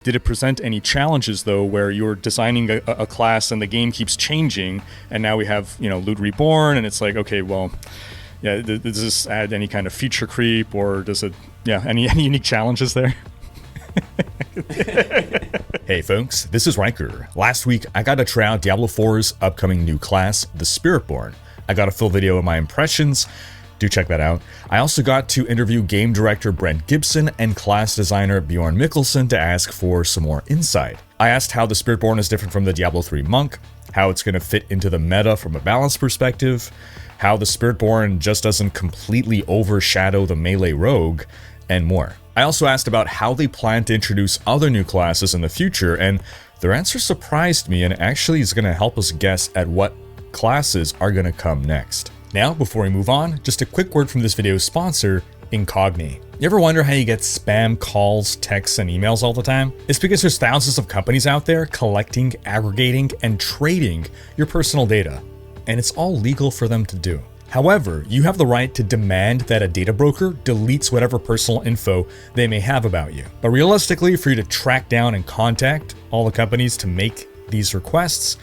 Did it present any challenges, though, where you're designing a class and the game keeps changing, and now we have, Loot Reborn, and it's like, okay, well, yeah, does this add any kind of feature creep, or does it, any unique challenges there? Hey folks, this is Rhykker. Last week, I got to try out Diablo 4's upcoming new class, the Spiritborn. I got a full video of my impressions. Do check that out. I also got to interview game director Brent Gibson and class designer Bjorn Mikkelsen to ask for some more insight. I asked how the Spiritborn is different from the Diablo 3 monk, how it's going to fit into the meta from a balance perspective, how the Spiritborn just doesn't completely overshadow the melee rogue, and more. I also asked about how they plan to introduce other new classes in the future, and their answer surprised me and actually is going to help us guess at what classes are going to come next. Now, before we move on, just a quick word from this video's sponsor, Incogni. You ever wonder how you get spam calls, texts, and emails all the time? It's because there's thousands of companies out there collecting, aggregating, and trading your personal data, and it's all legal for them to do. However, you have the right to demand that a data broker deletes whatever personal info they may have about you. But realistically, for you to track down and contact all the companies to make these requests,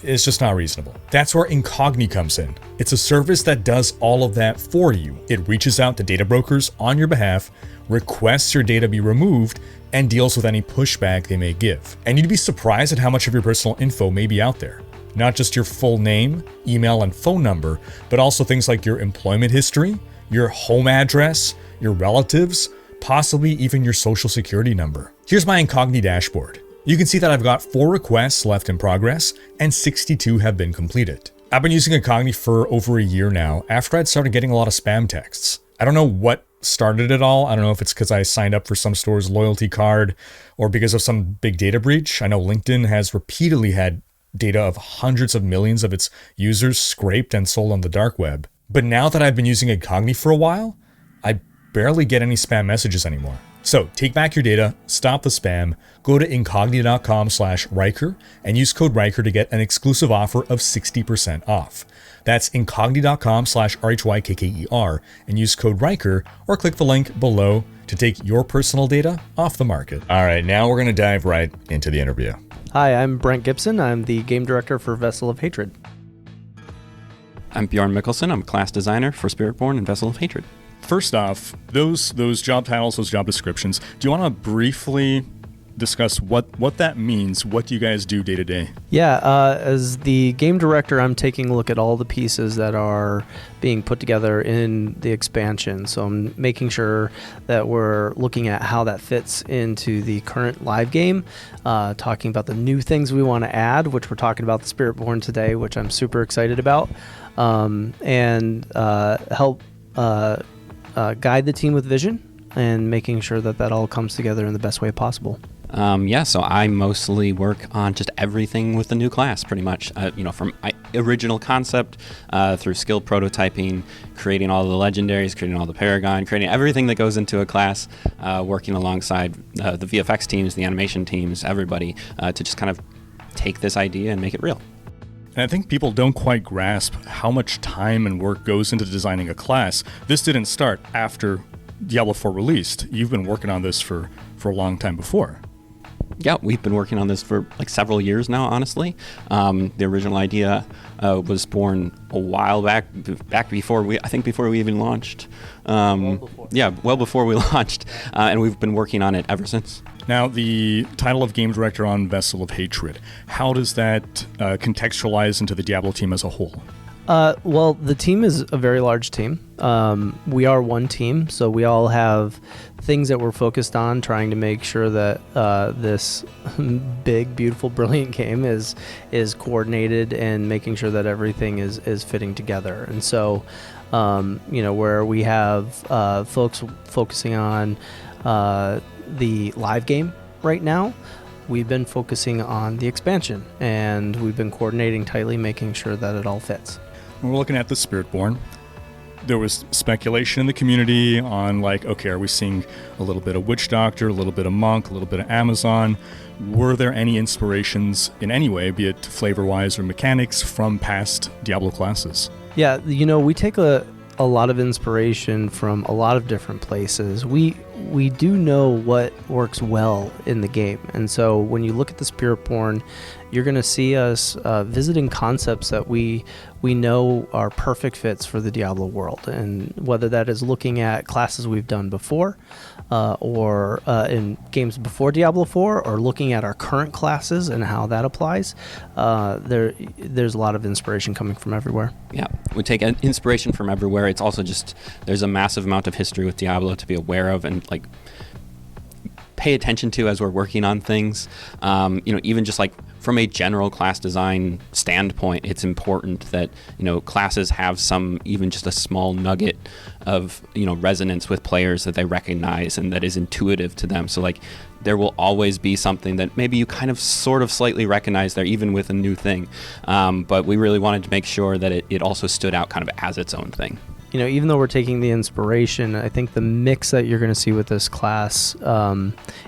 it's just not reasonable. That's where Incogni comes in. It's a service that does all of that for you. It reaches out to data brokers on your behalf, requests your data be removed, and deals with any pushback they may give. And you'd be surprised at how much of your personal info may be out there. Not just your full name, email, and phone number, but also things like your employment history, your home address, your relatives, possibly even your social security number. Here's my Incogni dashboard. You can see that I've got 4 requests left in progress and 62 have been completed. I've been using Incogni for over a year now after I'd started getting a lot of spam texts. I don't know what started it all. I don't know if it's because I signed up for some store's loyalty card or because of some big data breach. I know LinkedIn has repeatedly had data of hundreds of millions of its users scraped and sold on the dark web. But now that I've been using Incogni for a while, I barely get any spam messages anymore. So take back your data, stop the spam, go to incogni.com/Rhykker and use code Rhykker to get an exclusive offer of 60% off. That's incogni.com/RHYKKER and use code Rhykker or click the link below to take your personal data off the market. All right, now we're going to dive right into the interview. Hi, I'm Brent Gibson. I'm the game director for Vessel of Hatred. I'm Bjorn Mikkelsen. I'm a class designer for Spiritborn and Vessel of Hatred. First off, those job titles, those job descriptions, do you want to briefly discuss what that means? What do you guys do day to day? Yeah, as the game director, I'm taking a look at all the pieces that are being put together in the expansion. So I'm making sure that we're looking at how that fits into the current live game, talking about the new things we want to add, which we're talking about the Spiritborn today, which I'm super excited about, and help guide the team with vision and making sure that that all comes together in the best way possible. So I mostly work on just everything with the new class, pretty much. From original concept through skill prototyping, creating all the legendaries, creating all the paragon, creating everything that goes into a class, working alongside the VFX teams, the animation teams, everybody, to just kind of take this idea and make it real. And I think people don't quite grasp how much time and work goes into designing a class. This didn't start after Diablo 4 released. You've been working on this for a long time before. Yeah, we've been working on this for like several years now, honestly. The original idea was born a while back before we even launched. Well before we launched, and we've been working on it ever since. Now, the title of game director on Vessel of Hatred, how does that contextualize into the Diablo team as a whole? Well, the team is a very large team. We are one team, so we all have things that we're focused on, trying to make sure that this big, beautiful, brilliant game is coordinated and making sure that everything is fitting together. And so, where we have folks focusing on the live game right now, we've been focusing on the expansion, and we've been coordinating tightly, making sure that it all fits. We're looking at the Spiritborn. There was speculation in the community on okay, are we seeing a little bit of Witch Doctor, a little bit of Monk, a little bit of Amazon? Were there any inspirations in any way, be it flavor-wise or mechanics, from past Diablo classes? Yeah, we take a lot of inspiration from a lot of different places. We we do know what works well in the game. And so when you look at the Spiritborn, you're going to see us visiting concepts that we know are perfect fits for the Diablo world. And whether that is looking at classes we've done before, or in games before Diablo 4, or looking at our current classes and how that applies, there's a lot of inspiration coming from everywhere. Yeah, we take inspiration from everywhere. It's also just, there's a massive amount of history with Diablo to be aware of and like pay attention to as we're working on things. Even just like from a general class design standpoint, it's important that, classes have some, even just a small nugget of, resonance with players that they recognize and that is intuitive to them. So like there will always be something that maybe you kind of sort of slightly recognize there, even with a new thing. But we really wanted to make sure that it also stood out kind of as its own thing. Even though we're taking the inspiration, I think the mix that you're going to see with this class,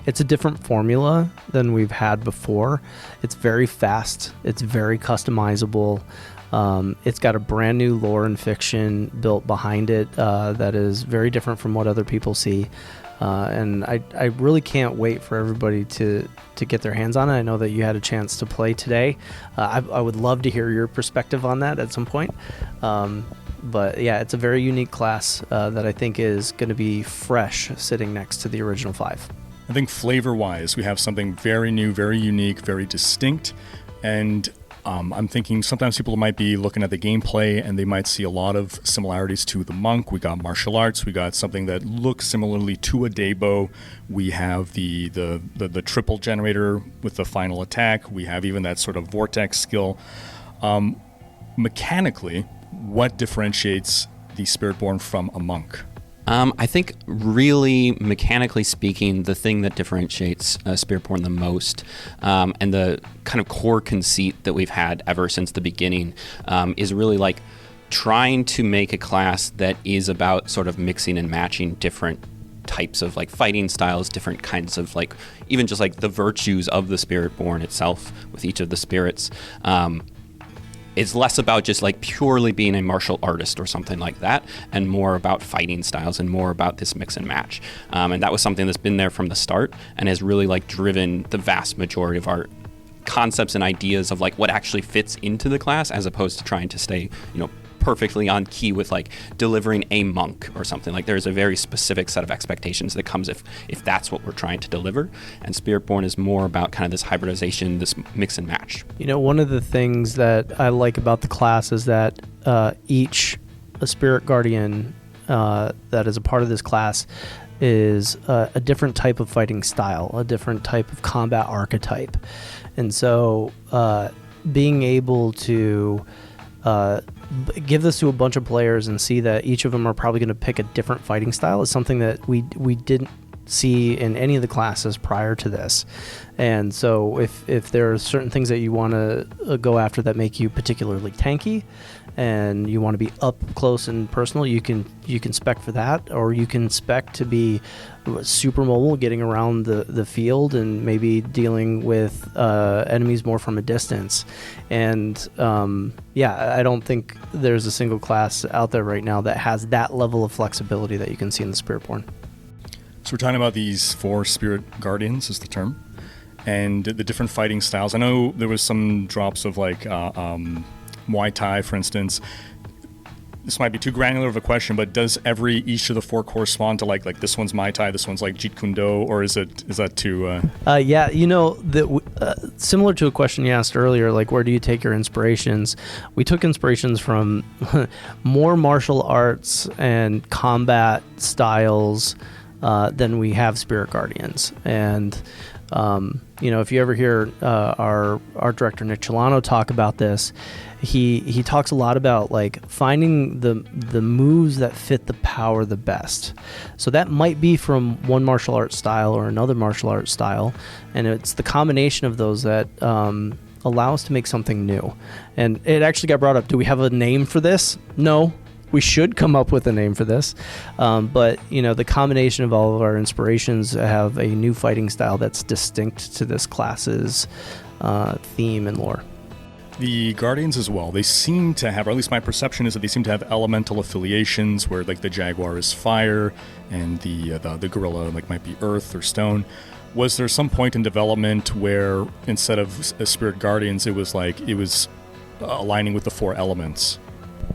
it's a different formula than we've had before. It's very fast. It's very customizable. It's got a brand new lore and fiction built behind it that is very different from what other people see. And I really can't wait for everybody to get their hands on it. I know that you had a chance to play today. I would love to hear your perspective on that at some point. But yeah, it's a very unique class that I think is going to be fresh sitting next to the original 5. I think flavor-wise, we have something very new, very unique, very distinct. And I'm thinking sometimes people might be looking at the gameplay and they might see a lot of similarities to the monk. We got martial arts. We got something that looks similarly to a Dabo. We have the triple generator with the final attack. We have even that sort of vortex skill. Mechanically, what differentiates the Spiritborn from a monk? I think really mechanically speaking, the thing that differentiates Spiritborn the most, and the kind of core conceit that we've had ever since the beginning, is really like trying to make a class that is about sort of mixing and matching different types of like fighting styles, different kinds of like, even just like the virtues of the Spiritborn itself with each of the spirits. It's less about just like purely being a martial artist or something like that, and more about fighting styles and more about this mix and match. And that was something that's been there from the start and has really like driven the vast majority of our concepts and ideas of like what actually fits into the class, as opposed to trying to stay, perfectly on key with like delivering a monk or something. Like there's a very specific set of expectations that comes if that's what we're trying to deliver. And Spiritborn is more about kind of this hybridization, this mix and match. One of the things that I like about the class is that each spirit guardian that is a part of this class is a different type of fighting style, a different type of combat archetype. And so being able to give this to a bunch of players and see that each of them are probably going to pick a different fighting style is something that we didn't see in any of the classes prior to this. And so if there are certain things that you want to go after that make you particularly tanky and you want to be up close and personal, you can spec for that, or you can spec to be super mobile, getting around the field and maybe dealing with enemies more from a distance. And I don't think there's a single class out there right now that has that level of flexibility that you can see in the Spiritborn. So we're talking about these 4 spirit guardians is the term, and the different fighting styles. I know there was some drops of like Muay Thai, for instance. This might be too granular of a question, but does each of the 4 correspond to like this one's Muay Thai, this one's like Jeet Kune Do, or is that too? Similar to a question you asked earlier, like where do you take your inspirations? We took inspirations from more martial arts and combat styles than we have spirit guardians. And if you ever hear our art director Nick Chilano talk about this, he talks a lot about like finding the moves that fit the power the best. So that might be from one martial art style or another martial art style, and it's the combination of those that allow us to make something new. And it actually got brought up, do we have a name for this? No. We should come up with a name for this, but the combination of all of our inspirations have a new fighting style that's distinct to this class's theme and lore. The Guardians as well, they seem to have, or at least my perception is that they seem to have elemental affiliations where like the Jaguar is fire and the gorilla like might be earth or stone. Was there some point in development where instead of Spirit Guardians, it was aligning with the 4 elements?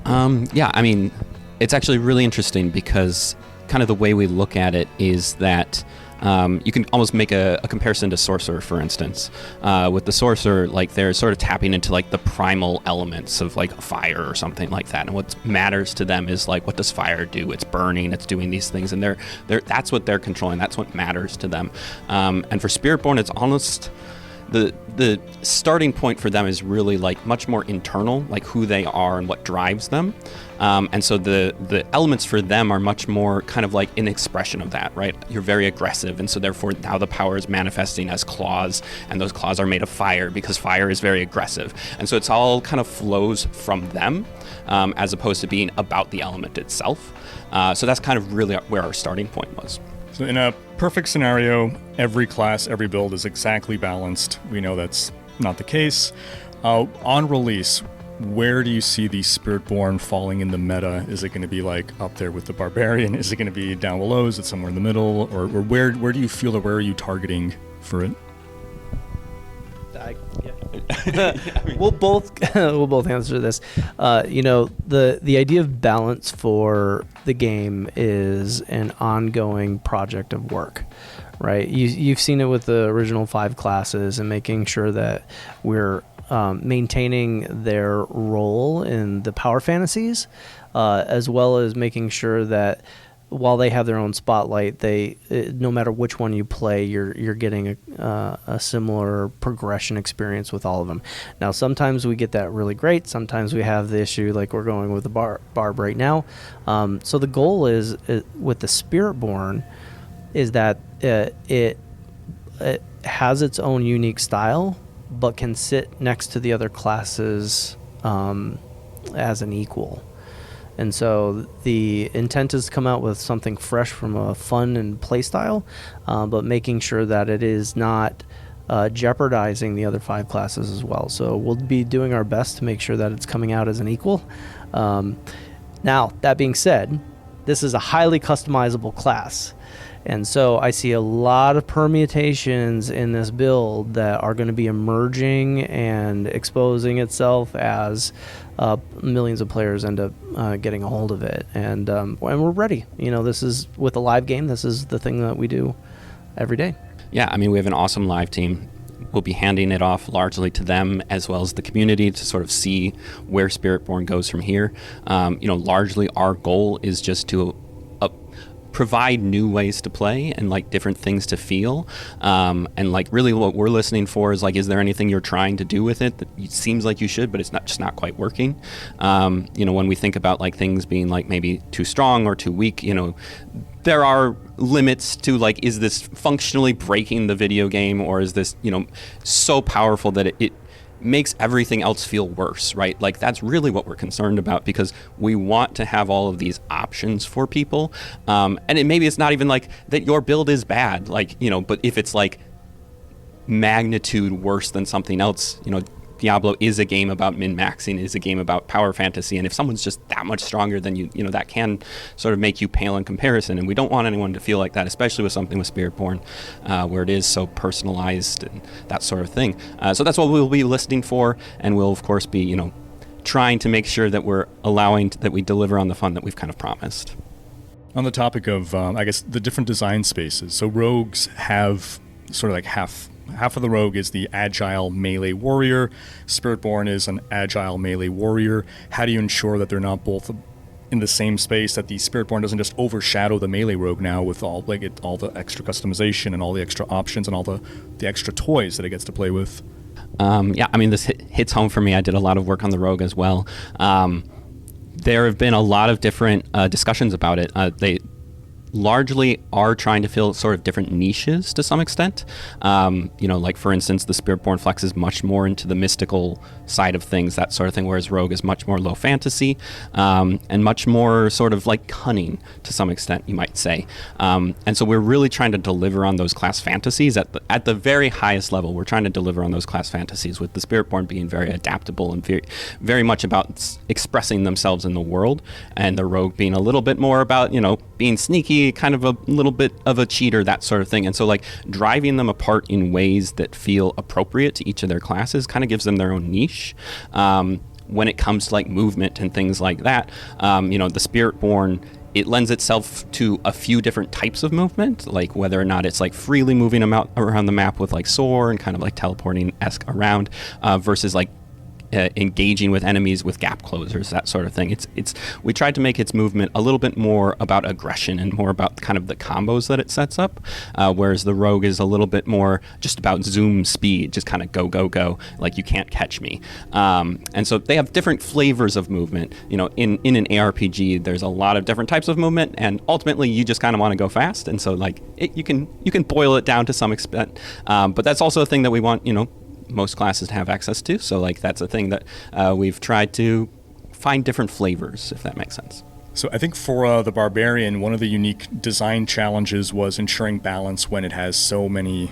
Yeah, I mean, it's actually really interesting because kind of the way we look at it is that you can almost make a comparison to Sorcerer, for instance. With the Sorcerer, like they're sort of tapping into like the primal elements of like fire or something like that. And what matters to them is like, what does fire do? It's burning, it's doing these things, and that's what they're controlling. That's what matters to them. And for Spiritborn, it's almost the starting point for them is really like much more internal, like who they are and what drives them. And so the elements for them are much more kind of like an expression of that, right? You're very aggressive, and so therefore now the power is manifesting as claws, and those claws are made of fire because fire is very aggressive. And so it's all kind of flows from them, as opposed to being about the element itself. So that's kind of really where our starting point was. So in a perfect scenario, every class, every build is exactly balanced. We know that's not the case. On release, where do you see the Spiritborn falling in the meta? Is it going to be like up there with the Barbarian? Is it going to be down below? Is it somewhere in the middle? Or where do you feel that, where are you targeting for it? We'll both answer this. The idea of balance for the game is an ongoing project of work, right? You've seen it with the original 5 classes and making sure that we're maintaining their role in the power fantasies, as well as making sure that while they have their own spotlight, no matter which one you play, you're getting a similar progression experience with all of them. Now, sometimes we get that really great. Sometimes we have the issue like we're going with the Barb right now. So the goal is with the Spiritborn is that it has its own unique style, but can sit next to the other classes as an equal. And so the intent is to come out with something fresh from a fun and play style, but making sure that it is not jeopardizing the other 5 classes as well. So we'll be doing our best to make sure that it's coming out as an equal. Now, that being said, this is a highly customizable class. And so I see a lot of permutations in this build that are going to be emerging and exposing itself as millions of players end up getting a hold of it. And we're ready. This is, with a live game, this is the thing that we do every day. Yeah, I mean, we have an awesome live team. We'll be handing it off largely to them as well as the community to sort of see where Spiritborn goes from here. Largely our goal is just to provide new ways to play and like different things to feel, and like really what we're listening for is like, is there anything you're trying to do with it that it seems like you should, but it's not quite working. When we think about like things being like maybe too strong or too weak, there are limits to like, is this functionally breaking the video game, or is this so powerful that it makes everything else feel worse, right? Like that's really what we're concerned about, because we want to have all of these options for people. And maybe it's not even like that your build is bad, but if it's like magnitude worse than something else, Diablo is a game about min-maxing, is a game about power fantasy, and if someone's just that much stronger than you, that can sort of make you pale in comparison, and we don't want anyone to feel like that, especially with something with Spiritborn, where it is so personalized and that sort of thing. So that's what we'll be listening for, and we'll of course be, trying to make sure that we're allowing that we deliver on the fun that we've kind of promised. On the topic of, I guess, the different design spaces, so rogues have sort of like half of the rogue is the agile melee warrior. Spiritborn is an agile melee warrior. How do you ensure that they're not both in the same space, that the Spiritborn doesn't just overshadow the melee rogue now with all the extra customization and all the extra options and all the extra toys that it gets to play with? This hits home for me. I did a lot of work on the rogue as well. There have been a lot of different discussions about it. largely are trying to fill sort of different niches to some extent. Like for instance, the Spiritborn flexes much more into the mystical side of things, that sort of thing, whereas Rogue is much more low fantasy and much more sort of like cunning to some extent, you might say. And so we're really trying to deliver on those class fantasies at the very highest level. We're trying to deliver on those class fantasies, with the Spiritborn being very adaptable and very, very much about expressing themselves in the world, and the Rogue being a little bit more about, being sneaky, kind of a little bit of a cheater, that sort of thing. And so like driving them apart in ways that feel appropriate to each of their classes kind of gives them their own niche. When it comes to like movement and things like that, the Spiritborn, it lends itself to a few different types of movement, like whether or not it's like freely moving them out around the map with like soar and kind of like teleporting-esque around, versus like engaging with enemies with gap closers, that sort of thing. We tried to make its movement a little bit more about aggression and more about kind of the combos that it sets up, whereas the Rogue is a little bit more just about zoom speed, just kind of go, go, go, like you can't catch me. And so they have different flavors of movement. In an ARPG, there's a lot of different types of movement, and ultimately you just kind of want to go fast. And so like you can boil it down to some extent, but that's also a thing that we want, most classes to have access to. So like that's a thing that we've tried to find different flavors, if that makes sense. So I think for the Barbarian, one of the unique design challenges was ensuring balance when it has so many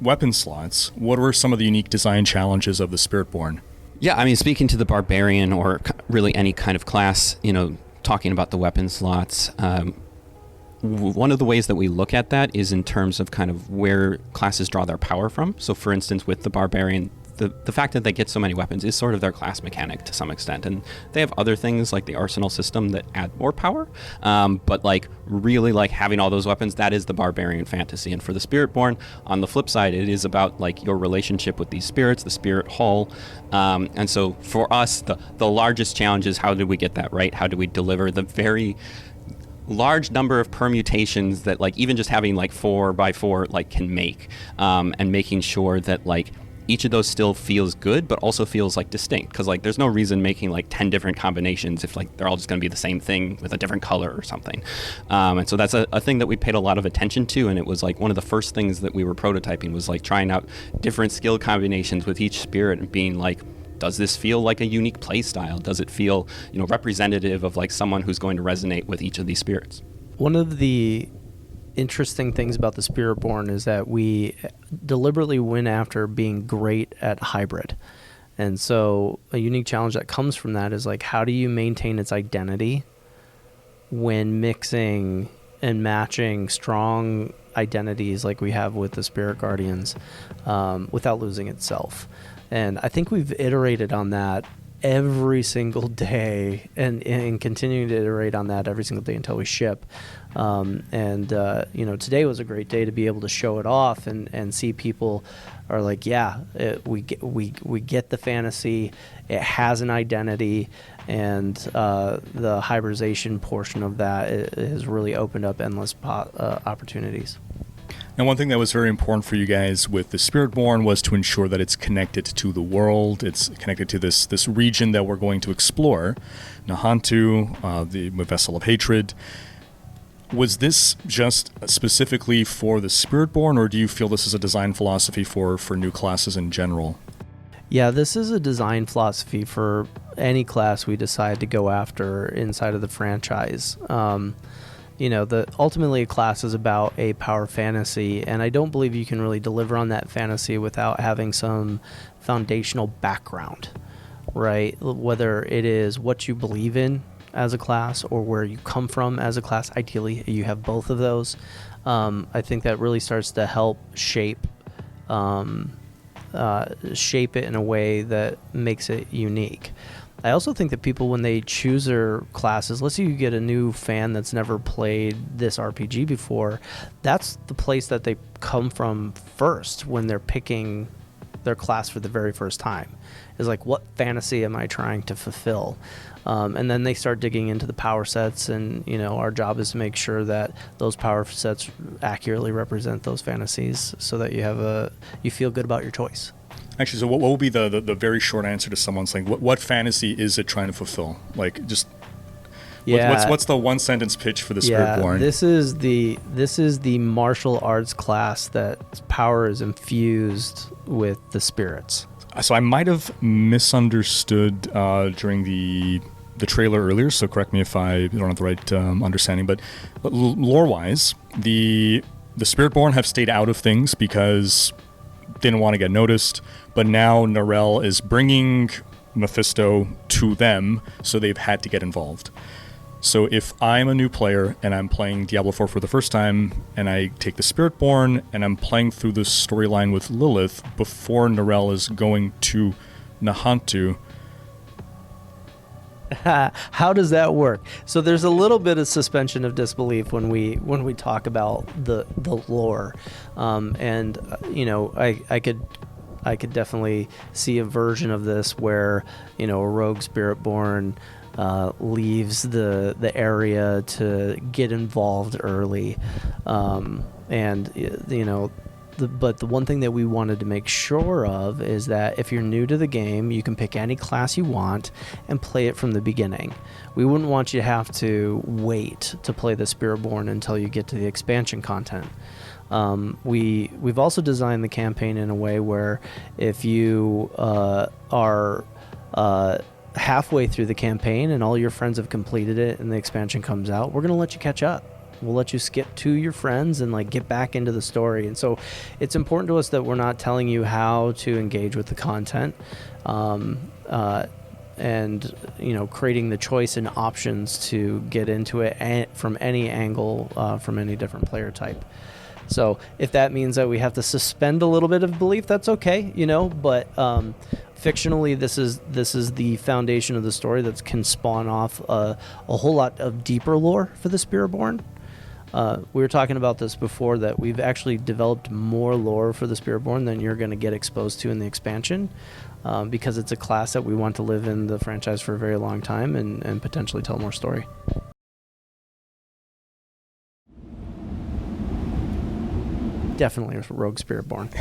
weapon slots. What were some of the unique design challenges of the Spiritborn? Yeah, I mean, speaking to the Barbarian or really any kind of class, talking about the weapon slots, one of the ways that we look at that is in terms of kind of where classes draw their power from. So for instance, with the Barbarian, the fact that they get so many weapons is sort of their class mechanic to some extent. And they have other things like the arsenal system that add more power. But like really like having all those weapons, that is the Barbarian fantasy. And for the Spiritborn, on the flip side, it is about like your relationship with these spirits, the spirit hull. And so for us, the largest challenge is how did we get that right? How do we deliver the very large number of permutations that like even just having like 4x4 like can make, and making sure that like each of those still feels good but also feels like distinct, because like there's no reason making like 10 different combinations if like they're all just going to be the same thing with a different color or something. And so that's a thing that we paid a lot of attention to, and it was like one of the first things that we were prototyping was like trying out different skill combinations with each spirit and being like, does this feel like a unique play style? Does it feel, representative of like someone who's going to resonate with each of these spirits? One of the interesting things about the Spiritborn is that we deliberately went after being great at hybrid. And so a unique challenge that comes from that is like, how do you maintain its identity when mixing and matching strong identities like we have with the Spirit Guardians, without losing itself? And I think we've iterated on that every single day and continuing to iterate on that every single day until we ship. Today was a great day to be able to show it off and see people are like, we get the fantasy, it has an identity, and the hybridization portion of that has really opened up endless opportunities. And one thing that was very important for you guys with the Spiritborn was to ensure that it's connected to the world. It's connected to this region that we're going to explore, Nahantu, the Vessel of Hatred. Was this just specifically for the Spiritborn, or do you feel this is a design philosophy for new classes in general? Yeah, this is a design philosophy for any class we decide to go after inside of the franchise. Ultimately a class is about a power fantasy, and I don't believe you can really deliver on that fantasy without having some foundational background, right? Whether it is what you believe in as a class or where you come from as a class. Ideally, you have both of those. I think that really starts to help shape it in a way that makes it unique. I also think that people, when they choose their classes, let's say you get a new fan that's never played this RPG before, that's the place that they come from first when they're picking their class for the very first time. Is like, what fantasy am I trying to fulfill? And then they start digging into the power sets, and our job is to make sure that those power sets accurately represent those fantasies, so that you feel good about your choice. Actually, so what will be the very short answer to someone saying, what fantasy is it trying to fulfill? Like, just Yeah. What's the one sentence pitch for the Yeah, Spiritborn? this is the martial arts class that power is infused with the spirits. So I might have misunderstood during the trailer earlier, so correct me if I don't have the right understanding. But lore-wise, the Spiritborn have stayed out of things because they didn't want to get noticed. But now Narelle is bringing Mephisto to them, so they've had to get involved. So if I'm a new player and I'm playing Diablo 4 for the first time, and I take the Spiritborn and I'm playing through the storyline with Lilith before Narelle is going to Nahantu, how does that work? So there's a little bit of suspension of disbelief when we talk about the lore, and I could definitely see a version of this where a rogue Spiritborn leaves the area to get involved early, but the one thing that we wanted to make sure of is that if you're new to the game, you can pick any class you want and play it from the beginning. We wouldn't want you to have to wait to play the Spiritborn until you get to the expansion content. We've also designed the campaign in a way where if you are halfway through the campaign and all your friends have completed it and the expansion comes out, we're going to let you catch up. We'll let you skip to your friends and get back into the story. And so it's important to us that we're not telling you how to engage with the content, and creating the choice and options to get into it from any angle, from any different player type. So if that means that we have to suspend a little bit of belief, that's okay, but fictionally, this is the foundation of the story that can spawn off a whole lot of deeper lore for the Spiritborn. We were talking about this before, that we've actually developed more lore for the Spiritborn than you're going to get exposed to in the expansion, because it's a class that we want to live in the franchise for a very long time and potentially tell more story. Definitely a rogue Spiritborn.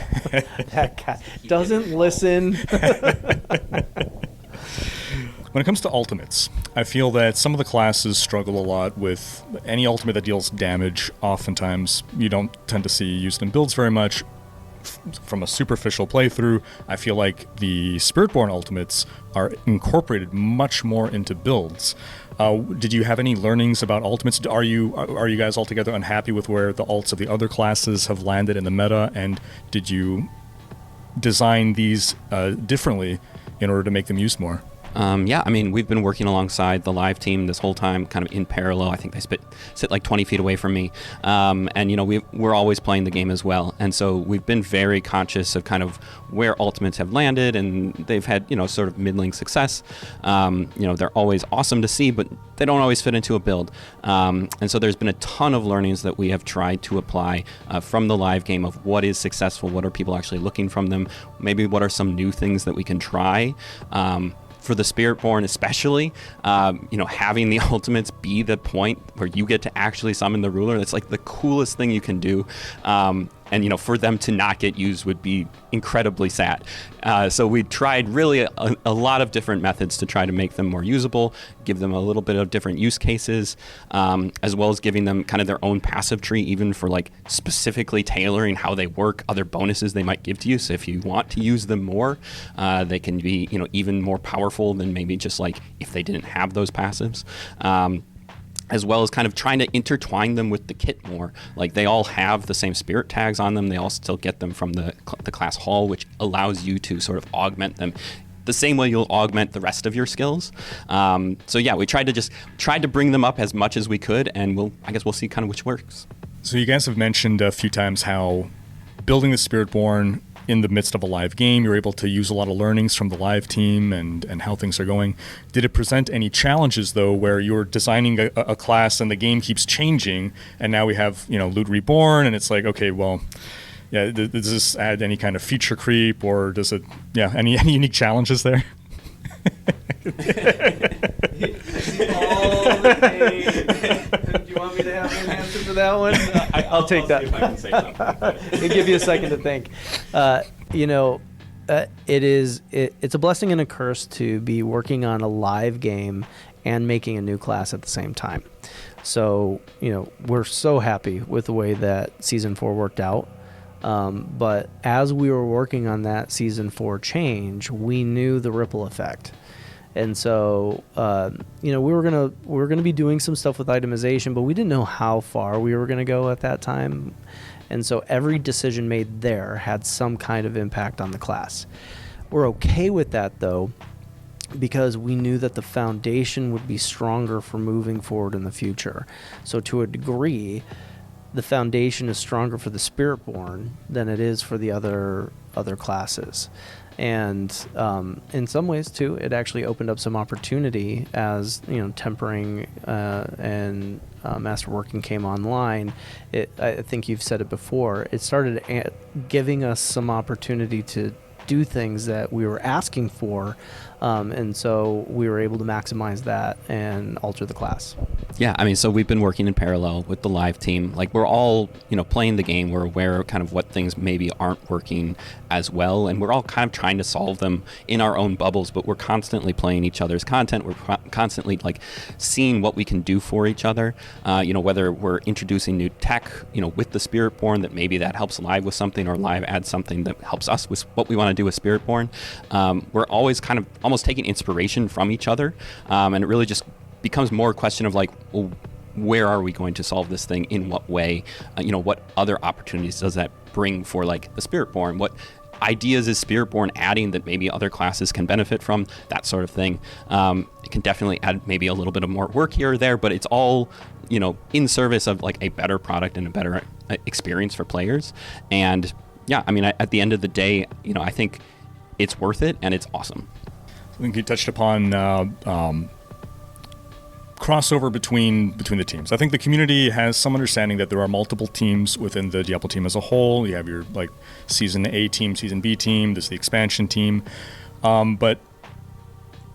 That guy doesn't listen. When it comes to ultimates, I feel that some of the classes struggle a lot with any ultimate that deals damage. Oftentimes, you don't tend to see used in builds very much. From a superficial playthrough, I feel like the Spiritborn ultimates are incorporated much more into builds. Did you have any learnings about ultimates? Are you guys altogether unhappy with where the ults of the other classes have landed in the meta? And did you design these differently in order to make them used more? We've been working alongside the live team this whole time, kind of in parallel. I think they sit like 20 feet away from me. We're always playing the game as well. And so we've been very conscious of kind of where ultimates have landed, and they've had, sort of middling success. They're always awesome to see, but they don't always fit into a build. And so there's been a ton of learnings that we have tried to apply from the live game of what is successful, what are people actually looking from them, maybe what are some new things that we can try. For the Spiritborn especially, having the ultimates be the point where you get to actually summon the ruler, that's like the coolest thing you can do. And for them to not get used would be incredibly sad. So we tried really a lot of different methods to try to make them more usable, give them a little bit of different use cases, as well as giving them kind of their own passive tree, even for specifically tailoring how they work, other bonuses they might give to you. So if you want to use them more, they can be even more powerful than maybe just if they didn't have those passives. As well as kind of trying to intertwine them with the kit more. They all have the same spirit tags on them. They all still get them from the class hall, which allows you to sort of augment them the same way you'll augment the rest of your skills. We tried to bring them up as much as we could, and we'll see kind of which works. So you guys have mentioned a few times how building the Spiritborn in the midst of a live game, you're able to use a lot of learnings from the live team and how things are going. Did it present any challenges, though, where you're designing a class and the game keeps changing, and now we have, Loot Reborn, and it's okay, well, yeah, does this add any kind of feature creep, or does it, any unique challenges there? All the pain. Do you want me to have an answer for that one? I'll take that. See if I can say something. It'll give you a second to think. It's a blessing and a curse to be working on a live game and making a new class at the same time. So, we're so happy with the way that Season 4 worked out. But as we were working on that Season 4 change, we knew the ripple effect. And so, we were gonna be doing some stuff with itemization, but we didn't know how far we were gonna go at that time. And so every decision made there had some kind of impact on the class. We're okay with that, though, because we knew that the foundation would be stronger for moving forward in the future. So to a degree, the foundation is stronger for the Spiritborn than it is for the other classes. And in some ways, too, it actually opened up some opportunity as, tempering and masterworking came online. I think you've said it before. It started giving us some opportunity to do things that we were asking for, and so we were able to maximize that and alter the class. Yeah, I mean, so we've been working in parallel with the live team. Like, we're all, playing the game. We're aware of kind of what things maybe aren't working as well, and we're all kind of trying to solve them in our own bubbles, but we're constantly playing each other's content. We're constantly, seeing what we can do for each other, whether we're introducing new tech, with the Spiritborn, that maybe that helps live with something, or live adds something that helps us with what we want to do with Spiritborn. We're always kind of almost taking inspiration from each other, and it really just becomes more a question of well, where are we going to solve this thing, in what way, what other opportunities does that bring for the Spiritborn, what ideas is Spiritborn adding that maybe other classes can benefit from, that sort of thing. It can definitely add maybe a little bit of more work here or there, but it's all in service of a better product and a better experience for players. And yeah, I mean, at the end of the day, I think it's worth it and it's awesome. I think you touched upon crossover between the teams. I think the community has some understanding that there are multiple teams within the Diablo team as a whole. You have your Season A team, Season B team, there's the expansion team. But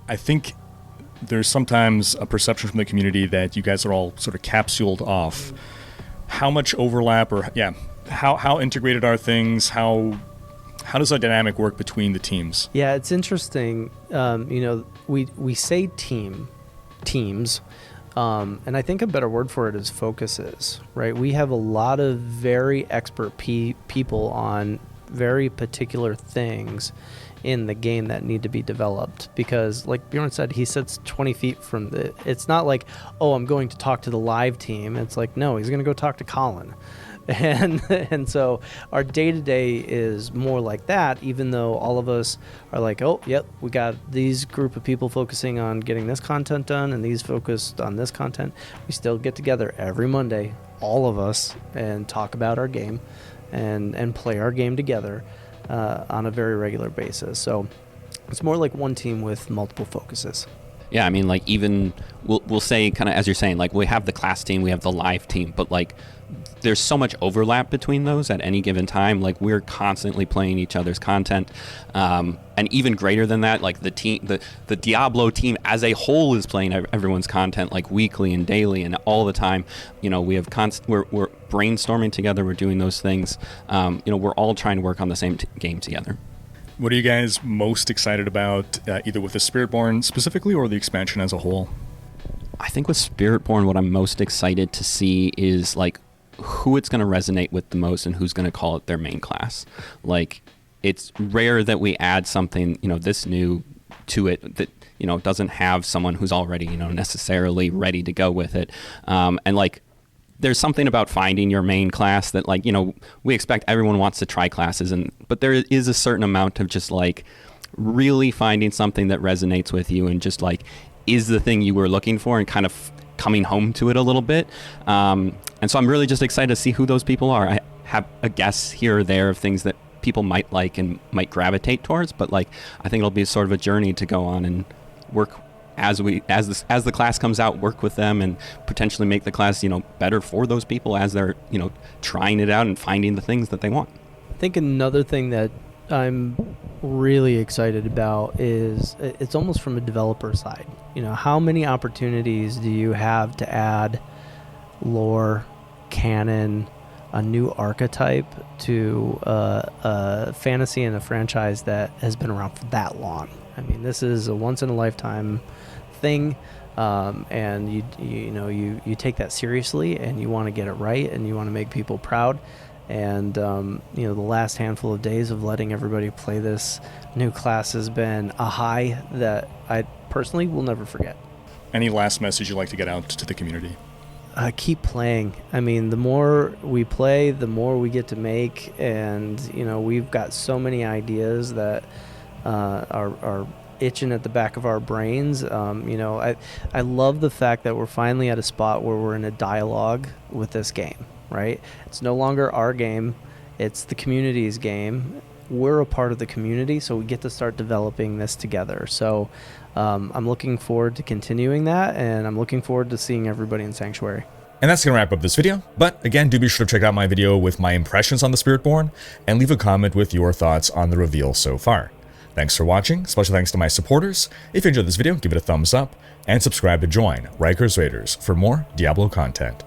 I think there's sometimes a perception from the community that you guys are all sort of capsuled off. How much overlap, or how integrated are things? How does our dynamic work between the teams? Yeah, it's interesting. We say teams, and I think a better word for it is focuses, right? We have a lot of very expert people on very particular things in the game that need to be developed, because like Bjorn said, he sits 20 feet from it's not I'm going to talk to the live team. It's no, he's going to go talk to Colin. And so our day-to-day is more like that, even though all of us are yep, we got these group of people focusing on getting this content done and these focused on this content. We still get together every Monday, all of us, and talk about our game and play our game together on a very regular basis. So it's more like one team with multiple focuses. Yeah, I mean, even we'll say, kind of as you're saying, we have the class team, we have the live team, but there's so much overlap between those at any given time. We're constantly playing each other's content, and even greater than that, the Diablo team as a whole is playing everyone's content weekly and daily and all the time. We have we're brainstorming together. We're doing those things. We're all trying to work on the same game together. What are you guys most excited about, either with the Spiritborn specifically or the expansion as a whole? I think with Spiritborn, what I'm most excited to see is who it's going to resonate with the most and who's going to call it their main class. It's rare that we add something, this new to it that, doesn't have someone who's already, necessarily ready to go with it. There's something about finding your main class that we expect everyone wants to try classes, but there is a certain amount of just really finding something that resonates with you and just is the thing you were looking for and kind of coming home to it a little bit. And so I'm really just excited to see who those people are. I have a guess here or there of things that people might like and might gravitate towards, but I think it'll be sort of a journey to go on and work as the class comes out, work with them and potentially make the class, better for those people as they're, trying it out and finding the things that they want. I think another thing that I'm really excited about is it's almost from a developer side. How many opportunities do you have to add lore, canon, a new archetype to a fantasy and a franchise that has been around for that long? I mean, this is a once-in-a-lifetime thing. and you take that seriously, and you want to get it right, and you want to make people proud. And the last handful of days of letting everybody play this new class has been a high that I personally will never forget. Any last message you'd like to get out to the community? Keep playing. I mean, the more we play, the more we get to make, and we've got so many ideas that are itching at the back of our brains. I love the fact that we're finally at a spot where we're in a dialogue with this game, right? It's no longer our game, it's the community's game. We're a part of the community, so we get to start developing this together. So I'm looking forward to continuing that, and I'm looking forward to seeing everybody in Sanctuary. And that's going to wrap up this video. But again, do be sure to check out my video with my impressions on the Spiritborn, and leave a comment with your thoughts on the reveal so far. Thanks for watching. Special thanks to my supporters. If you enjoyed this video, give it a thumbs up, and subscribe to join Rhykker's Raiders for more Diablo content.